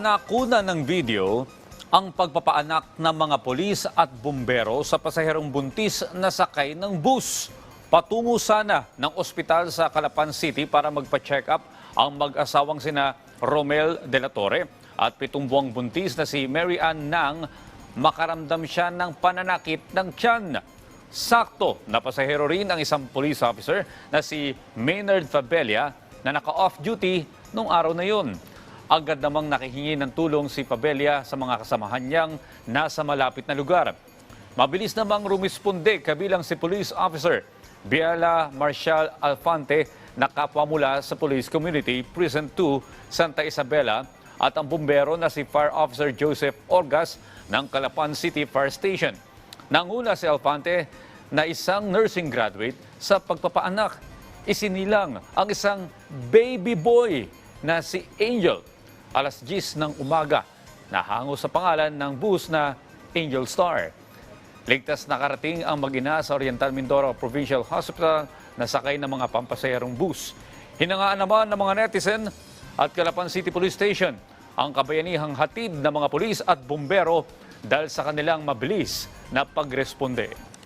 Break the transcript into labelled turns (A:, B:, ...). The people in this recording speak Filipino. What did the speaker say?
A: Nanakuna ng video ang pagpapaanak ng mga pulis at bumbero sa pasaherong buntis na sakay ng bus. Patungo sana ng ospital sa Calapan City para magpa-check up ang mag-asawang sina Romel de la Torre at 7 buwang buntis na si Mary Ann nang makaramdam siya ng pananakit ng tiyan. Sakto na pasahero rin ang isang police officer na si Maynard Fabella na naka-off duty nung araw na yun. Agad namang nakihingi ng tulong si Fabella sa mga kasamahan niyang nasa malapit na lugar. Mabilis namang rumisponde kabilang si Police Officer Biela Marcial Alfante na kapwa mula sa Police Community Prison 2 Santa Isabela at ang bumbero na si Fire Officer Joseph Orgas ng Calapan City Fire Station. Nanguna si Alfante na isang nursing graduate sa pagpapaanak. Isinilang ang isang baby boy na si Angel. Alas 10 ng umaga, nahango sa pangalan ng bus na Angel Star. Ligtas nakarating ang mag-ina sa Oriental Mindoro Provincial Hospital na sakay ng mga pampasaherong bus. Hinangaan naman ng mga netizen at Calapan City Police Station ang kabayanihang hatid ng mga pulis at bumbero dahil sa kanilang mabilis na pagresponde.